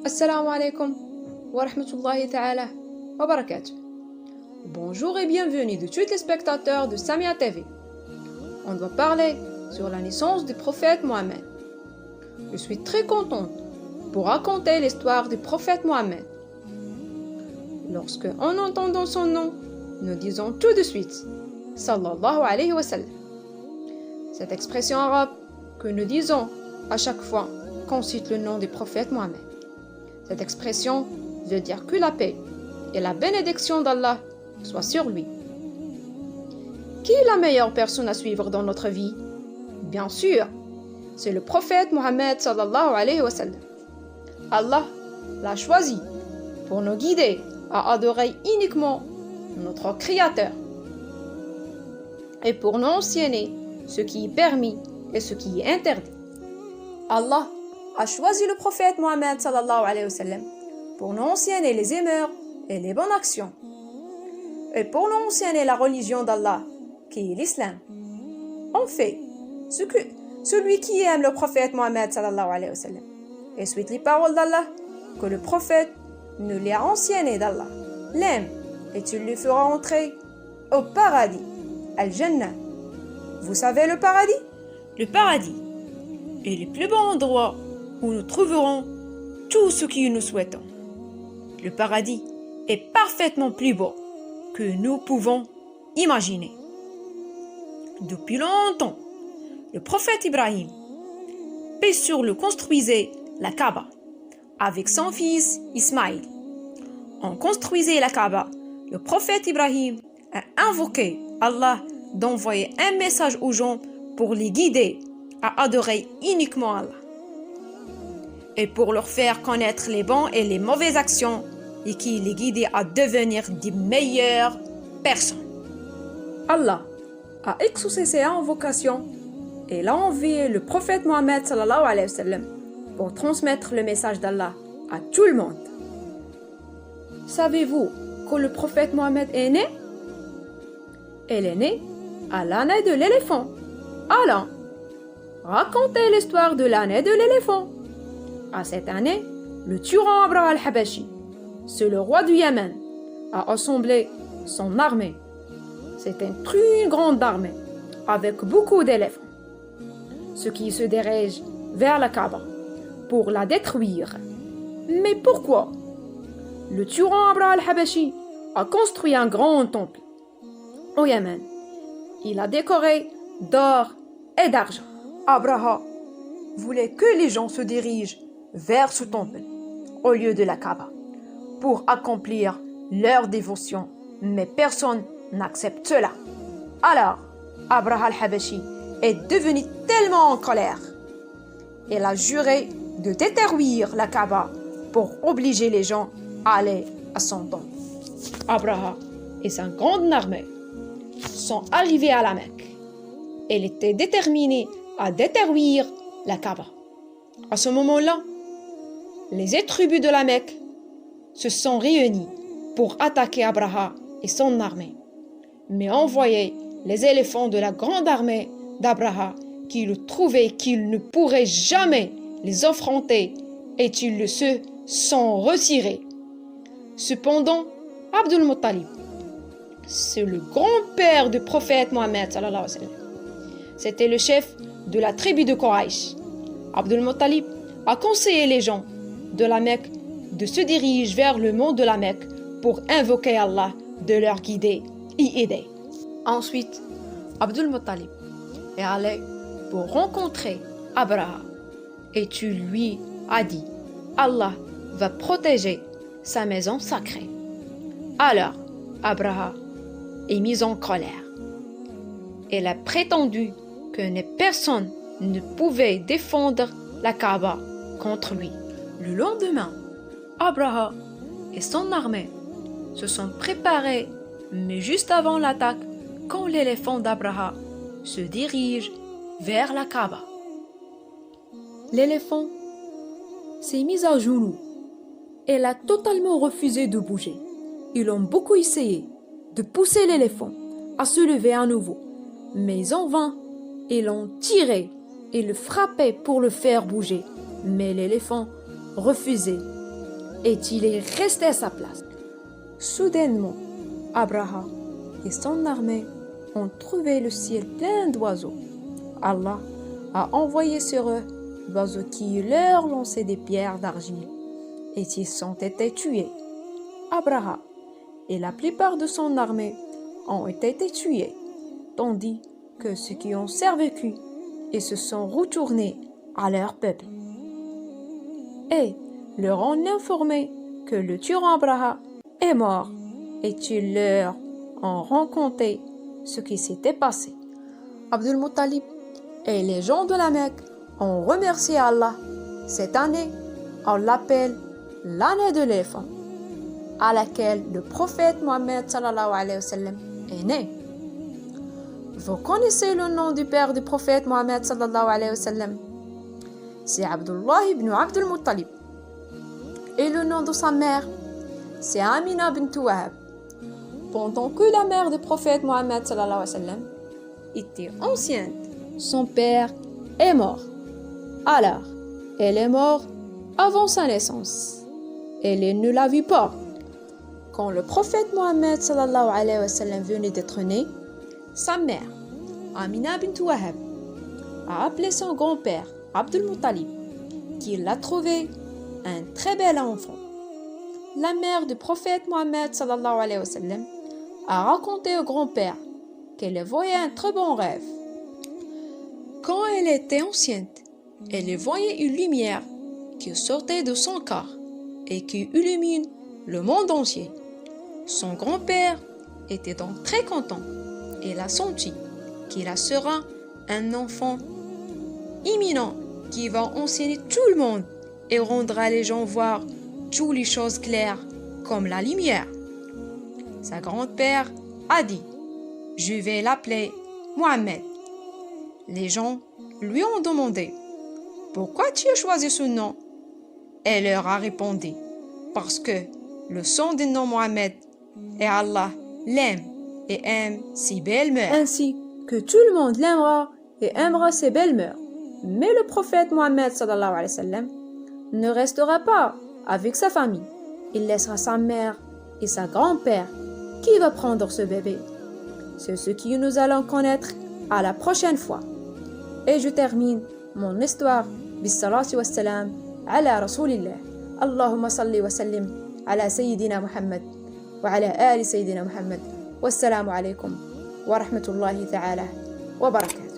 Assalamu alaikum wa rahmatullahi ta'ala wa barakatuh. Bonjour et bienvenue de tous les spectateurs de Samia TV. On doit parler sur la naissance du prophète Mohammed. Je suis très contente pour raconter l'histoire du prophète Mohammed. Lorsque, en entendant son nom, nous disons tout de suite Sallallahu alayhi wa sallam. Cette expression arabe que nous disons à chaque fois qu'on cite le nom du prophète Mohammed. Cette expression veut dire que la paix et la bénédiction d'Allah soient sur lui. Qui est la meilleure personne à suivre dans notre vie? Bien sûr, c'est le prophète Mohammed sallallahu alayhi wa sallam. Allah l'a choisi pour nous guider à adorer uniquement notre Créateur et pour nous enseigner ce qui est permis et ce qui est interdit. Allah a choisi le prophète Mohammed sallallahu alayhi wa sallam pour nous enseigner les humeurs et les bonnes actions et pour nous enseigner la religion d'Allah qui est l'islam. En fait, celui qui aime le prophète Mohammed sallallahu alayhi wa sallam et suit les paroles d'Allah que le prophète nous les a enseignées d'Allah, l'aime et tu le feras entrer au paradis, al-Jannah. Vous savez le paradis? Le paradis est le plus beau endroit où nous trouverons tout ce que nous souhaitons. Le paradis est parfaitement plus beau que nous pouvons imaginer. Depuis longtemps, le prophète Ibrahim, paix sur lui, construisait la Kaaba avec son fils Ismaïl. En construisant la Kaaba, le prophète Ibrahim a invoqué Allah d'envoyer un message aux gens pour les guider à adorer uniquement Allah et pour leur faire connaître les bons et les mauvaises actions et qui les guidait à devenir des meilleures personnes. Allah a exaucé ses invocations et a envoyé le prophète Mohammed sallallahu alayhi wa sallam pour transmettre le message d'Allah à tout le monde. Savez-vous que le prophète Mohammed est né? Il est né à l'année de l'éléphant. Alors, racontez l'histoire de l'année de l'éléphant. À cette année, le tyran Abraha al-Habashi, c'est le roi du Yémen, a assemblé son armée. C'est une très grande armée avec beaucoup d'éléphants, ce qui se dirige vers la Kaaba pour la détruire. Mais pourquoi? Le tyran Abraha al-Habashi a construit un grand temple au Yémen. Il a décoré d'or et d'argent. Abraha voulait que les gens se dirigent vers ce temple au lieu de la Kaaba pour accomplir leur dévotion, mais personne n'accepte cela. Alors, Abraha al-Habashi est devenu tellement en colère. Il a juré de détruire la Kaaba pour obliger les gens à aller à son temple. Abraha et sa grande armée sont arrivés à la Mecque. Il était déterminé à détruire la Kaaba. À ce moment-là, les tribus de la Mecque se sont réunis pour attaquer Abraha et son armée, mais envoyaient les éléphants de la grande armée d'Abraha qui le trouvaient qu'ils ne pourraient jamais les affronter et ils se sont retirés. Cependant, Abdul Muttalib, c'est le grand-père du prophète Mohammed sallallahu alayhi wa sallam. C'était le chef de la tribu de Quraysh. Abdul Muttalib a conseillé les gens de la Mecque de se diriger vers le mont de la Mecque pour invoquer Allah de leur guider et aider. Ensuite, Abdul Muttalib est allé pour rencontrer Abraha et tu lui as dit Allah va protéger sa maison sacrée. Alors, Abraha est mis en colère. Il a prétendu que personne ne pouvait défendre la Kaaba contre lui. Le lendemain, Abraha et son armée se sont préparés, mais juste avant l'attaque, quand l'éléphant d'Abraha se dirige vers la Kaaba. L'éléphant s'est mis à genoux. Elle a totalement refusé de bouger. Ils ont beaucoup essayé de pousser l'éléphant à se lever à nouveau, mais en vain, ils l'ont tiré et le frappaient pour le faire bouger. Mais l'éléphant refusait et il est resté à sa place. Soudainement, Abraha et son armée ont trouvé le ciel plein d'oiseaux. Allah a envoyé sur eux d'oiseaux qui leur lançaient des pierres d'argile et ils ont été tués. Abraha et la plupart de son armée ont été tués, tandis que ceux qui ont survécu et se sont retournés à leur peuple. Et leur ont informé que le tyran Abraha est mort et ils leur ont raconté ce qui s'était passé. Abdul Muttalib et les gens de la Mecque ont remercié Allah. Cette année, on l'appelle l'année de l'éléphant, à laquelle le prophète Mohammed sallallahu alayhi wa sallam est né. Vous connaissez le nom du père du prophète Mohammed sallallahu alayhi wa sallam? C'est Abdullah ibn Abdul Muttalib. Et le nom de sa mère, c'est Amina bint Wahab. Pendant que la mère du prophète Mohammed sallallahu alayhi wa sallam était enceinte, son père est mort. Alors, elle est morte avant sa naissance. Elle ne la vit pas. Quand le prophète Mohammed sallallahu alayhi wa sallam venait d'être né, sa mère, Amina bint Wahab, a appelé son grand-père, Abdul Muttalib, qui l'a trouvé un très bel enfant. La mère du prophète Mohammed sallallahu alayhi wa sallam a raconté au grand-père qu'elle voyait un très bon rêve. Quand elle était enceinte, elle voyait une lumière qui sortait de son corps et qui illumine le monde entier. Son grand-père était donc très content. Elle a senti qu'il sera un enfant imminent qui va enseigner tout le monde et rendra les gens voir toutes les choses claires comme la lumière. Sa grand-père a dit « Je vais l'appeler Mohammed ». Les gens lui ont demandé « Pourquoi tu as choisi ce nom ?» Elle leur a répondu « Parce que le son du nom Mohammed et Allah l'aime et aime ses belles mœurs. » Ainsi que tout le monde l'aimera et aimera ses belles mœurs. Mais le prophète Mohammed sallallahu alayhi wa sallam ne restera pas avec sa famille. Il laissera sa mère et sa grand-père. Qui va prendre ce bébé? C'est ce que nous allons connaître à la prochaine fois. Et je termine mon histoire bis-salatu was-salam ala rasulillah. Allahumma salli wa sallim ala sayyidina Muhammad wa ala ali sayyidina Muhammad. Wassalamu alaykum wa rahmatullahi ta'ala wa barakatuh.